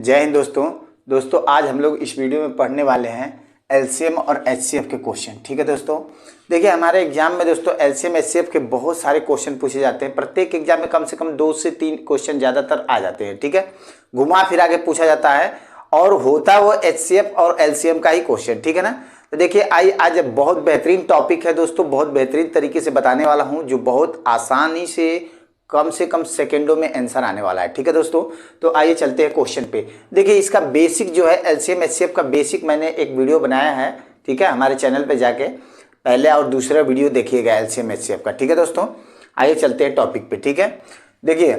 जय हिंद दोस्तों आज हम लोग इस वीडियो में पढ़ने वाले हैं एलसीएम और एचसीएफ के क्वेश्चन। ठीक है दोस्तों, देखिए हमारे एग्जाम में दोस्तों एलसीएम एचसीएफ के बहुत सारे क्वेश्चन पूछे जाते हैं। प्रत्येक एग्जाम में कम से कम 2 से 3 क्वेश्चन ज़्यादातर आ जाते हैं। ठीक है, घुमा फिरा के पूछा जाता है और होता वो एचसीएफ और एलसीएम का ही क्वेश्चन। ठीक है ना, तो देखिए आज बहुत बेहतरीन टॉपिक है दोस्तों, बहुत बेहतरीन तरीके से बताने वाला हूँ जो बहुत आसानी से कम सेकंडों में आंसर आने वाला है। ठीक है दोस्तों, तो आइए चलते हैं क्वेश्चन पे। देखिए इसका बेसिक जो है एलसीएम एचसीएफ का बेसिक मैंने एक वीडियो बनाया है। ठीक है, हमारे चैनल पे जाके पहले और दूसरा वीडियो देखिएगा एलसीएम एचसीएफ का। ठीक है दोस्तों, आइए चलते हैं टॉपिक पे। ठीक है, देखिए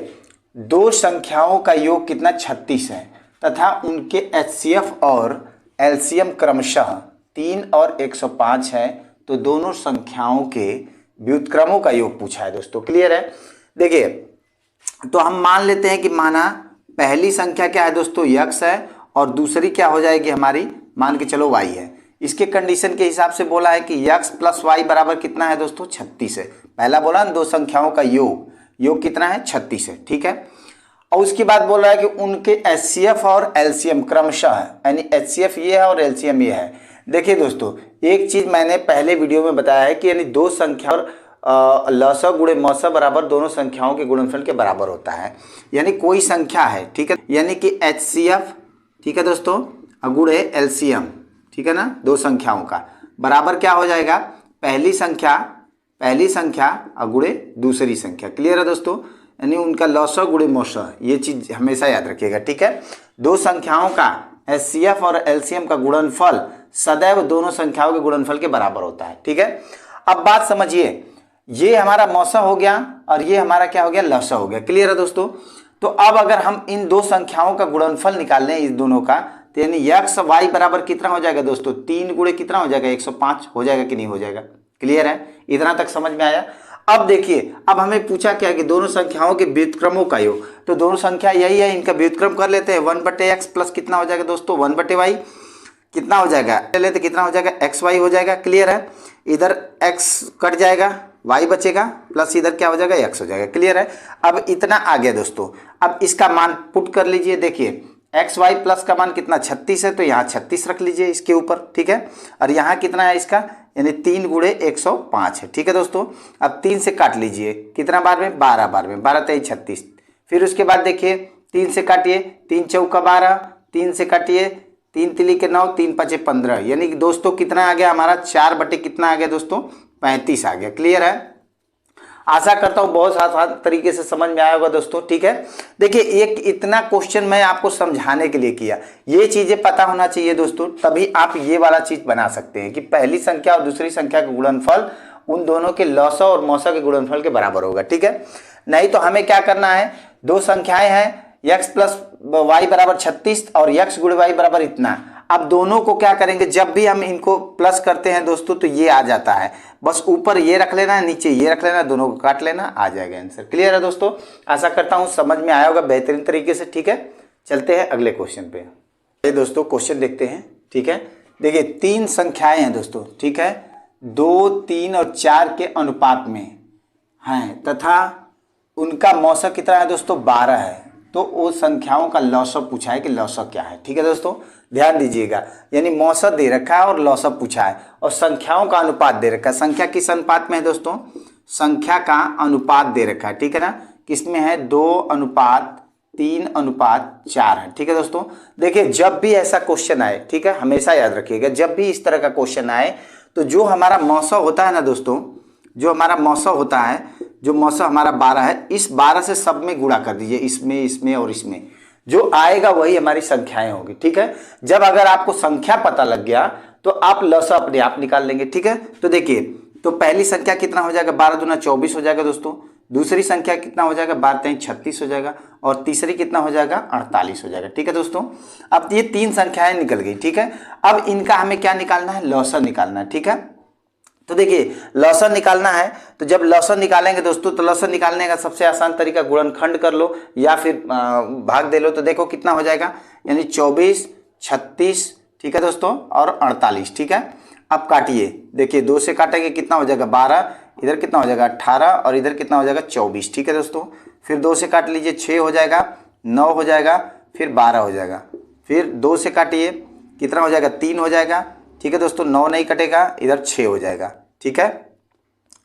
दो संख्याओं का योग कितना 36 है तथा उनके एचसीएफ और एलसीएम क्रमशः 3 और 105 है, तो दोनों संख्याओं के व्युत्क्रमों का योग पूछा है दोस्तों। क्लियर है? देखिए तो हम मान लेते हैं कि माना पहली संख्या क्या है दोस्तों x है और दूसरी क्या हो जाएगी हमारी, मान के चलो y है। इसके कंडीशन के हिसाब से बोला है कि x प्लस वाई बराबर कितना है दोस्तों 36 है। पहला बोला ना दो संख्याओं का योग कितना है 36 है। ठीक है, और उसके बाद बोल रहा है कि उनके एचसीएफ और एलसीएम क्रमशः है, यानी एचसीएफ ये है और एलसीएम ये है। देखिए दोस्तों एक चीज मैंने पहले वीडियो में बताया है कि यानी दो संख्या और लसा गुणे मौसा बराबर दोनों संख्याओं के गुणनफल के बराबर होता है। यानी कोई संख्या है, ठीक है, यानी कि एचसीएफ, ठीक है दोस्तों, गुणे एलसीएम, ठीक है ना, दो संख्याओं का बराबर क्या हो जाएगा, पहली संख्या गुणे दूसरी संख्या। क्लियर है दोस्तों, यानी उनका लसा गुणे मौसा, ये चीज हमेशा याद रखिएगा। ठीक है, दो संख्याओं का एचसीएफ और एलसीएम का गुणनफल सदैव दोनों संख्याओं के गुणनफल के बराबर होता है। ठीक है, अब बात समझिए, ये हमारा मौसा हो गया और ये हमारा क्या हो गया, लसा हो गया। क्लियर है दोस्तों, तो अब अगर हम इन दो संख्याओं का गुणनफल निकाल लें इस दोनों का, तो यानी एक्स वाई बराबर कितना हो जाएगा दोस्तों, 3 गुणे कितना हो जाएगा 105 हो जाएगा कि नहीं हो जाएगा। क्लियर है, इतना तक समझ में आया। अब देखिए, अब हमें पूछा क्या कि दोनों संख्याओं के व्युत्क्रमों का योग, तो दोनों संख्या यही है, इनका व्युत्क्रम कर लेते हैं। 1/x प्लस कितना हो जाएगा दोस्तों 1/y कितना हो जाएगा, लेते कितना हो जाएगा xy हो जाएगा। क्लियर है, इधर x कट जाएगा, y बचेगा, प्लस इधर क्या हो जाएगा x हो जाएगा। क्लियर है, अब इतना आ गया दोस्तों। अब इसका मान पुट कर लीजिए, देखिए xy प्लस का मान कितना 36 है, तो यहाँ 36 रख लीजिए इसके ऊपर। ठीक है, और यहाँ कितना है इसका, यानी 3 गुणे 105 है। ठीक है दोस्तों, अब 3 से काट लीजिए, कितना बार में 12 बार में, 12 3 36। फिर उसके बाद देखिए 3 से काटिए, 3 चौका 12, 3 से काटिए, 3 तिली के 9, 3 5 15, यानी कि दोस्तों कितना आ गया हमारा 4 बटे कितना आ गया दोस्तों 35 आ गया। क्लियर है, आशा करता हूँ बहुत आसान तरीके से समझ में आया होगा दोस्तों। ठीक है, देखिए एक इतना क्वेश्चन मैं आपको समझाने के लिए किया, ये चीजें पता होना चाहिए दोस्तों, तभी आप ये वाला चीज बना सकते हैं कि पहली संख्या और दूसरी संख्या का गुणनफल उन दोनों के लसा और मौसा के गुणनफल के बराबर होगा। ठीक है, नहीं तो हमें क्या करना है, दो संख्याएं हैं x प्लस वाई बराबर 36 और x गुणे वाई बराबर इतना। अब दोनों को क्या करेंगे, जब भी हम इनको प्लस करते हैं दोस्तों तो ये आ जाता है, बस ऊपर ये रख लेना है, नीचे ये रख लेना, दोनों को काट लेना, आ जाएगा आंसर। क्लियर है दोस्तों, आशा करता हूँ समझ में आया होगा बेहतरीन तरीके से। ठीक है, चलते हैं अगले क्वेश्चन पे। ये दोस्तों क्वेश्चन देखते हैं। ठीक है, देखिए 3 संख्याएं हैं दोस्तों, ठीक है, 2, 3 और 4 के अनुपात में हैं तथा उनका मौसा कितना है दोस्तों 12 है, तो वो संख्याओं का लौसा पूछा है कि लौसा क्या है। ठीक है दोस्तों, ध्यान दीजिएगा, यानी मौसा दे रखा है और लौसा पूछा है और संख्याओं का अनुपात दे रखा है। संख्या किस अनुपात में है दोस्तों, संख्या का अनुपात दे रखा है। ठीक है ना, किसमें है 2:3:4 है। ठीक है दोस्तों, देखिए जब भी ऐसा क्वेश्चन आए, ठीक है, हमेशा याद रखिएगा, जब भी इस तरह का क्वेश्चन आए तो जो हमारा मौसा होता है ना दोस्तों, जो हमारा मौसा होता है, जो मौसा हमारा 12 है, इस 12 से सब में गुणा कर दीजिए, इसमें और इसमें, जो आएगा वही हमारी संख्याएं होगी। ठीक है, जब अगर आपको संख्या पता लग गया तो आप लसा अपने आप निकाल लेंगे। ठीक है, तो देखिए, तो पहली संख्या कितना हो जाएगा 12 दूना 24 हो जाएगा दोस्तों, दूसरी संख्या कितना हो जाएगा 12 3 36 हो जाएगा, और तीसरी कितना हो जाएगा 48 हो जाएगा। ठीक है दोस्तों, अब ये 3 संख्याएं निकल गई। ठीक है, अब इनका हमें क्या निकालना है, लसा निकालना है। ठीक है, तो देखिए लौसन निकालना है, तो जब लौसन निकालेंगे दोस्तों, तो लौसन निकालने का सबसे आसान तरीका गुणनखंड कर लो या फिर भाग दे लो, तो देखो कितना हो जाएगा, यानी 24, 36, ठीक है दोस्तों, और 48। ठीक है, अब काटिए, देखिए 2 से काटेंगे कितना हो जाएगा 12, इधर कितना हो जाएगा 18 और इधर कितना हो जाएगा 24। ठीक है दोस्तों, फिर 2 से काट लीजिए 6 हो जाएगा, 9 हो जाएगा, फिर 12 हो जाएगा। फिर 2 से काटिए, कितना हो जाएगा 3 हो जाएगा। ठीक है दोस्तों, 9 नहीं कटेगा, इधर 6 हो जाएगा। ठीक है,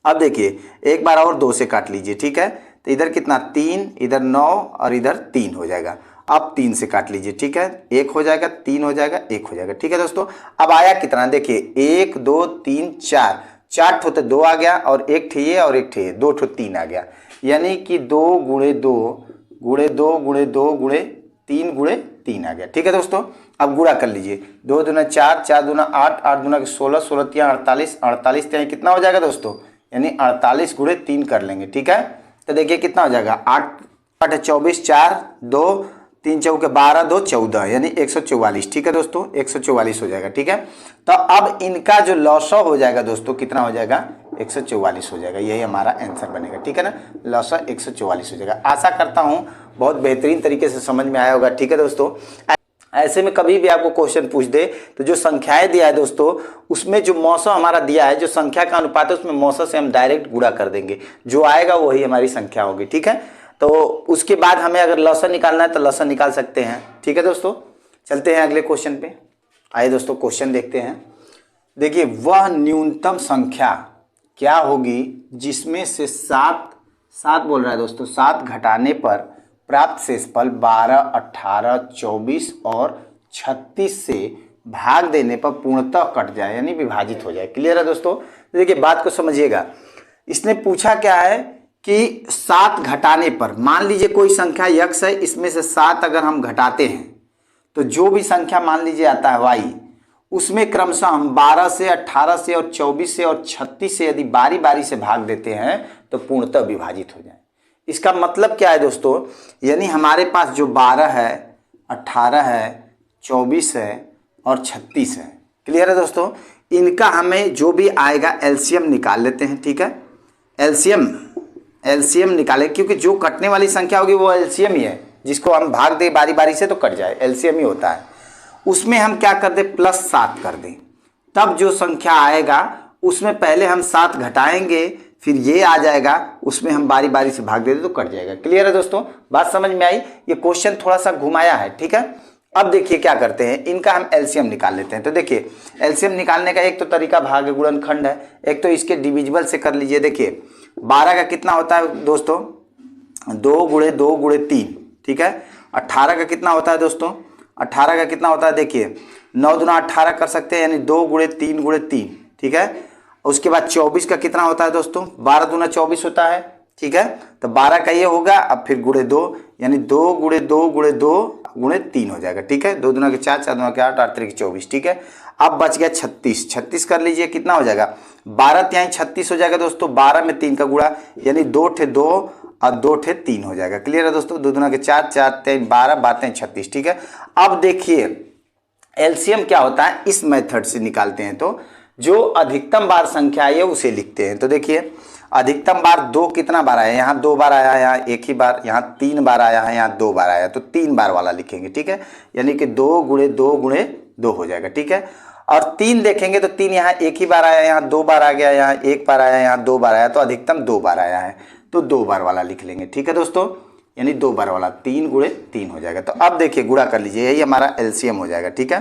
अब देखिए एक बार और 2 से काट लीजिए। ठीक है, तो इधर कितना 3, इधर 9 और इधर 3 हो जाएगा। अब 3 से काट लीजिए। ठीक है, 1 हो जाएगा, 3 हो जाएगा, 1 हो जाएगा। ठीक है दोस्तों, अब आया कितना देखिए 1 2 3 4, 4 ठो तो 2 आ गया और 1 ठे ये और 1 ठे ये, 2 ठो 3 आ गया। यानी कि 2 गुणे 2 गुणे 2 गुणे 2 गुणे 3 गुणे 3 आ गया। ठीक है दोस्तों, अब गुणा कर लीजिए। 2 दूना 4, 4 दूना 8, 8 दूना 16, 16 तिया 48, 48 तिया कितना हो जाएगा दोस्तों, यानी 48 गुणे 3 कर लेंगे। ठीक है, तो देखिए कितना हो जाएगा 8 8 24, 4 2 3 चौके 12 2 14, यानी 144। ठीक है दोस्तों, 144 हो जाएगा। ठीक है, तो अब इनका जो लॉसा हो जाएगा दोस्तों कितना हो जाएगा 144 हो जाएगा। यही हमारा आंसर बनेगा। ठीक है ना, लॉसा 144 हो जाएगा। आशा करता हूँ बहुत बेहतरीन तरीके से समझ में आया होगा। ठीक है दोस्तों, ऐसे में कभी भी आपको क्वेश्चन पूछ दे तो जो संख्याएं दिया है दोस्तों उसमें जो मौसा हमारा दिया है, जो संख्या का अनुपात है उसमें मौसा से हम डायरेक्ट गुणा कर देंगे, जो आएगा वही हमारी संख्या होगी। ठीक है, तो उसके बाद हमें अगर लॉसा निकालना है तो लॉसा निकाल सकते हैं। ठीक है दोस्तों, चलते हैं अगले क्वेश्चन पे। आइए दोस्तों क्वेश्चन देखते हैं। देखिए, वह न्यूनतम संख्या क्या होगी जिसमें से 7 बोल रहा है दोस्तों, 7 घटाने पर प्राप्त शेषफल 12, 18, 24 और 36 से भाग देने पर पूर्णतः कट जाए, यानी विभाजित हो जाए। क्लियर है दोस्तों? देखिए बात को समझिएगा। इसने पूछा क्या है कि 7 घटाने पर, मान लीजिए कोई संख्या यक्स है, इसमें से 7 अगर हम घटाते हैं तो जो भी संख्या मान लीजिए आता है वाई, उसमें क्रमशः हम 12 से, 18 से और 24 से और 36 से यदि बारी बारी से भाग देते हैं तो पूर्णतः विभाजित हो जाए। इसका मतलब क्या है दोस्तों, यानी हमारे पास जो 12 है, 18 है, 24 है और 36 है। क्लियर है दोस्तों? इनका हमें जो भी आएगा एलसीएम निकाल लेते हैं। ठीक है, एलसीएम निकालें, क्योंकि जो कटने वाली संख्या होगी वो एलसीएम ही है, जिसको हम भाग दें बारी बारी से तो कट जाए, एलसीएम ही होता है। उसमें हम क्या कर दें, +7 कर दें, तब जो संख्या आएगा उसमें पहले हम 7 घटाएंगे, फिर ये आ जाएगा, उसमें हम बारी बारी से भाग देते तो कट जाएगा। क्लियर है दोस्तों? बात समझ में आई? ये क्वेश्चन थोड़ा सा घुमाया है। ठीक है, अब देखिए क्या करते हैं, इनका हम एलसीएम निकाल लेते हैं। तो देखिए एलसीएम निकालने का एक तो तरीका भाग गुणनखंड है, एक तो इसके डिविजिबल से कर लीजिए। देखिए 12 का कितना होता है दोस्तों, 2 गुणे 2 गुणे 3। ठीक है, 18 का कितना होता है दोस्तों, 18 का कितना होता है, देखिए 9 दूना 18 कर सकते हैं, यानी 2 गुणे 3 गुणे 3। ठीक है, उसके बाद 24 का कितना होता है दोस्तों, 12 दूना 24 होता है। ठीक है, तो 12 का ये होगा, अब फिर गुणे 2, यानी 2 गुणे 2 गुणे 2 गुणे 3 हो जाएगा। ठीक है, 2 दूना के 4, 4 दूना के 8, 8 3 के 24। ठीक है, अब बच गया 36, 36 कर लीजिए, कितना हो जाएगा 12 तिहाई 36 हो जाएगा दोस्तों। 12 में 3 का गुणा, यानी 2 ठे 2 और 2 ठे 3 हो जाएगा। क्लियर है दोस्तों? 2 दूना के 4, 4 3 12, 12 3 36। ठीक है, अब देखिए एलसीएम क्या होता है, इस मेथड से निकालते हैं। तो जो अधिकतम बार संख्या है उसे लिखते हैं। तो देखिए अधिकतम बार 2 कितना बार आया, यहाँ 2 बार आया है, यहाँ 1 ही बार, यहाँ 3 बार आया है, यहाँ 2 बार आया, तो 3 बार वाला लिखेंगे। ठीक है, यानी कि 2 गुणे 2 गुणे 2 हो जाएगा। ठीक है, और 3 देखेंगे तो 3 यहाँ 1 ही बार आया, यहाँ 2 बार आ गया, यहाँ 1 बार आया, यहाँ 2 बार आया, तो अधिकतम 2 बार आया है, तो 2 बार वाला लिख लेंगे। ठीक है दोस्तों, यानी 2 बार वाला 3 गुणे 3 हो जाएगा। तो अब देखिए गुणा कर लीजिए, यही हमारा एलसीएम हो जाएगा। ठीक है,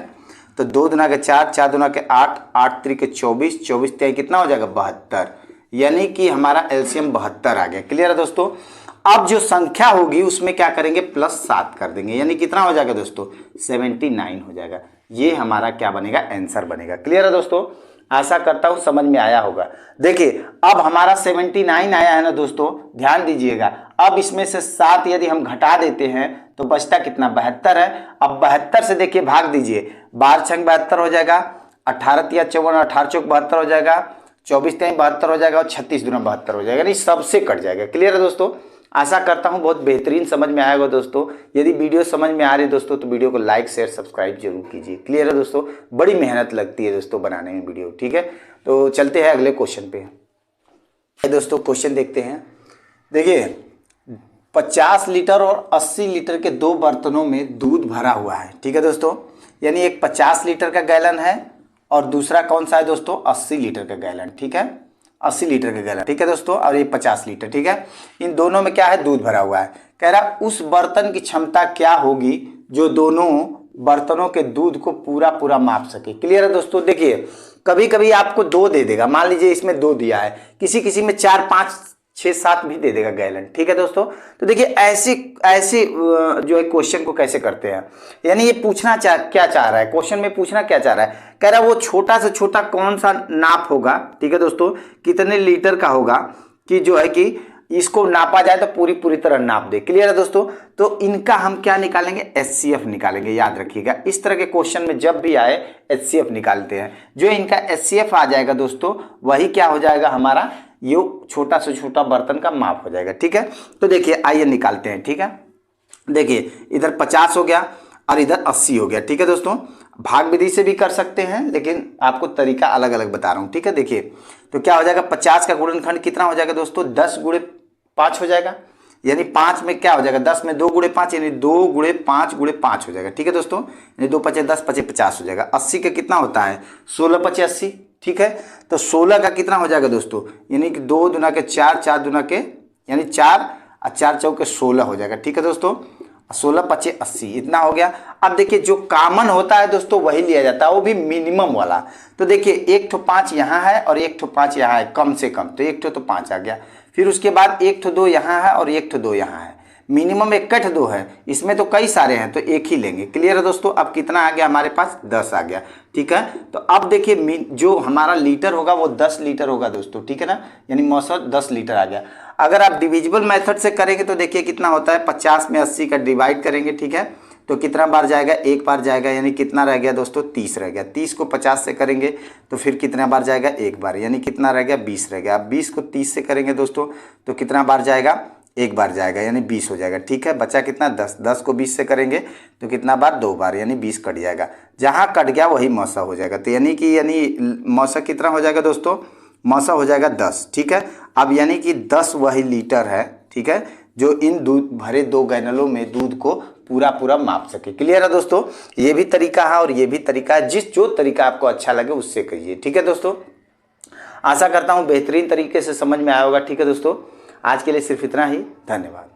तो 2 दूना के 4, 4 दूना के 8, 8 3 के 24, 24 तिहाई कितना हो जाएगा 72, यानी कि हमारा एलसीएम 72 आ गया। क्लियर है दोस्तों? अब जो संख्या होगी उसमें क्या करेंगे, +7 कर देंगे, यानी कितना हो जाएगा दोस्तों 79 हो जाएगा। ये हमारा क्या बनेगा, आंसर बनेगा। क्लियर है दोस्तों? आशा करता हूं समझ में आया होगा। देखिए अब हमारा 79 आया है ना दोस्तों, ध्यान दीजिएगा। अब इसमें से 7 यदि हम घटा देते हैं तो बचता कितना, 72 है। अब 72 से देखिए भाग दीजिए, 12 छंग 72 हो जाएगा, 18 तिया 54, 18 चौक 72 हो जाएगा, 24 तिहाई 72 हो जाएगा और 36 दूना 72 हो जाएगा, यानी सबसे कट जाएगा। क्लियर है दोस्तों? आशा करता हूं बहुत बेहतरीन समझ में आएगा दोस्तों। यदि वीडियो समझ में आ रही है दोस्तों तो वीडियो को लाइक शेयर सब्सक्राइब जरूर कीजिए। क्लियर है दोस्तों? बड़ी मेहनत लगती है दोस्तों बनाने में वीडियो। ठीक है, तो चलते हैं अगले क्वेश्चन पे। दोस्तों क्वेश्चन देखते हैं। देखिए 50 लीटर और 80 लीटर के 2 बर्तनों में दूध भरा हुआ है। ठीक है दोस्तों, यानी एक 50 लीटर का गैलन है और दूसरा कौन सा है दोस्तों, 80 लीटर का गैलन। ठीक है, 80 लीटर का गैलन। ठीक है दोस्तों, और ये 50 लीटर। ठीक है, इन दोनों में क्या है, दूध भरा हुआ है। कह रहा उस बर्तन की क्षमता क्या होगी जो दोनों बर्तनों के दूध को पूरा पूरा माप सके। क्लियर है दोस्तों। देखिए कभी कभी आपको 2 दे देगा, मान लीजिए इसमें 2 दिया है, किसी किसी में 4, 5, 6, 7 भी दे देगा गैलन। ठीक है दोस्तों। तो देखिए ऐसी जो है क्वेश्चन को कैसे करते हैं, यानी ये पूछना क्या चाह रहा है, क्वेश्चन में पूछना क्या चाह रहा है, कह रहा है वो छोटा से छोटा कौन सा नाप होगा, ठीक है दोस्तों, कितने लीटर का होगा कि जो है कि इसको नापा जाए तो पूरी तरह नाप दे। क्लियर है दोस्तों। तो इनका हम क्या निकालेंगे, HCF निकालेंगे। याद रखिएगा इस तरह के क्वेश्चन में जब भी आए HCF निकालते हैं। जो इनका HCF आ जाएगा दोस्तों वही क्या हो जाएगा, हमारा ये छोटा से छोटा बर्तन का माप हो जाएगा। ठीक है। तो देखिए आइए निकालते हैं। ठीक है। देखिए इधर 50 हो गया और इधर 80 हो गया। ठीक है दोस्तों। भाग विधि से भी कर सकते हैं लेकिन आपको तरीका अलग अलग बता रहा हूं। ठीक है। देखिए तो क्या हो जाएगा, 50 का गुणनखंड कितना हो जाएगा दोस्तों, 10 गुणे 5 हो जाएगा, यानी 5 में क्या हो जाएगा, 10 में 2 गुणे 5 यानी 2 गुणे 5 गुणे 5 हो जाएगा। ठीक है दोस्तों। यानी 2 पचे 10, 5 50 हो जाएगा। 80 का कितना होता है, 16 पचे 80। ठीक है। तो 16 का कितना हो जाएगा दोस्तों, यानी कि 2 दुना के 4, 4 दुना के यानी 4 और 4 चौके 16 हो जाएगा। ठीक है दोस्तों। 16 पचे 80 इतना हो गया। अब देखिए जो कॉमन होता है दोस्तों वही लिया जाता है, वो भी मिनिमम वाला। तो देखिए एक ठो 5 यहाँ है और एक ठो 5 यहाँ है कम से कम, तो एक ठो तो 5 आ गया। फिर उसके बाद एक ठो 2 यहाँ है और एक ठो 2 यहाँ है, मिनिमम 1 है, इसमें तो कई सारे हैं तो एक ही लेंगे। क्लियर है दोस्तों। अब कितना आ गया हमारे पास, 10 आ गया। ठीक है। तो अब देखिए जो हमारा लीटर होगा वो 10 लीटर होगा दोस्तों। ठीक है ना, यानी मौसम 10 लीटर आ गया। अगर आप डिविजिबल मेथड से करेंगे तो देखिए कितना होता है, 50 में 80 का डिवाइड करेंगे। ठीक है। तो कितना बार जाएगा, एक बार जाएगा, यानी कितना रह गया दोस्तों, 30 रह गया। 30 को 50 से करेंगे तो फिर कितना बार जाएगा, एक बार, यानी कितना रह गया, 20 रह गया। अब 20 को 30 से करेंगे दोस्तों तो कितना बार जाएगा, एक बार जाएगा, यानी 20 हो जाएगा। ठीक है। बचा कितना, 10। 10 को 20 से करेंगे तो कितना बार, 2 बार, यानी 20 कट जाएगा। जहाँ कट गया वही मौसा हो जाएगा। तो यानी मौसा कितना हो जाएगा दोस्तों, मौसा हो जाएगा 10। ठीक है। अब यानी कि 10 वही लीटर है। ठीक है, जो इन दूध भरे 2 गैलनों में दूध को पूरा माप सके। क्लियर है दोस्तों। ये भी तरीका है और ये भी तरीका है, जो तरीका आपको अच्छा लगे उससे करिए। ठीक है दोस्तों। आशा करता हूँ बेहतरीन तरीके से समझ में आया होगा। ठीक है दोस्तों। आज के लिए सिर्फ इतना ही। धन्यवाद।